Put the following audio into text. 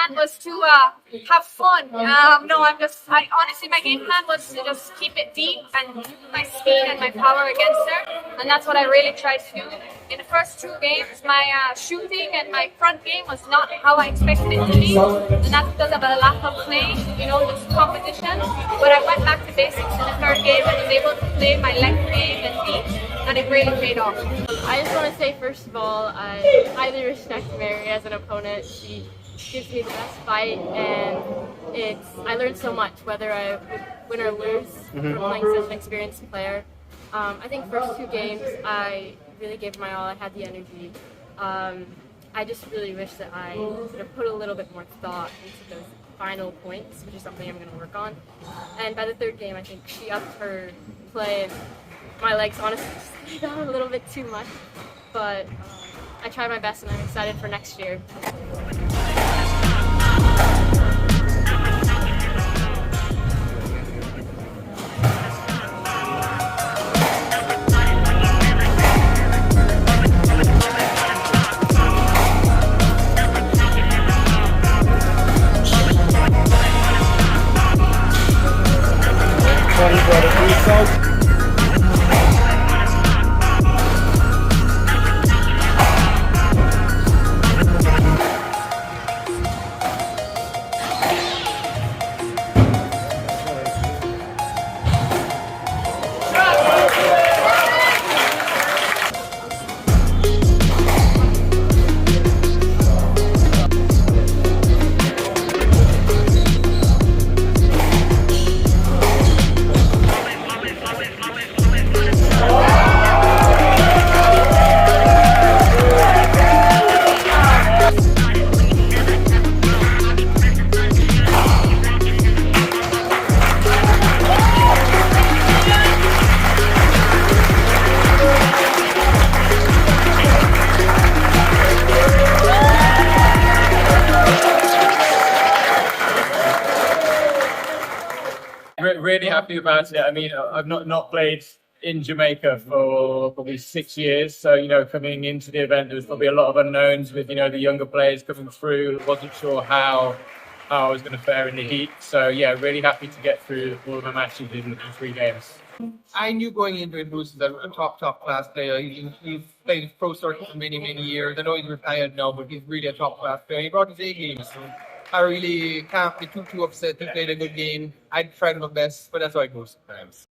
plan was to have fun. No, honestly, my game plan was to just keep it deep and use my speed and my power against her. And that's what I really tried to do. In the first two games, my shooting and my front game was not how I expected it to be. And that's because of a lack of play, just competition. But I went back to basics in the third game and was able to play my length game and deep. And it really paid off. I just want to say, first of all, I highly respect Mary as an opponent. She gives me the best fight, and I learned so much, whether I would win or lose from playing such an experienced player. I think first two games, I really gave my all. I had the energy. I just really wish that I sort of put a little bit more thought into those final points, which is something I'm going to work on. And by the third game, I think she upped her play. And my legs honestly stayed on a little bit too much, but I tried my best and I'm excited for next year. Really happy about it. I mean, I've not played in Jamaica for probably 6 years. So, coming into the event, there was probably a lot of unknowns with, the younger players coming through. Wasn't sure how I was going to fare in the heat. So, yeah, really happy to get through all of my matches in 3 games. I knew going into it, Bruce is a top class player. He's played pro circuit for many years. I know he's retired now, but he's really a top class player. He brought his A game, so I really can't be too upset. He played a good game. I tried my best, but that's how it goes sometimes.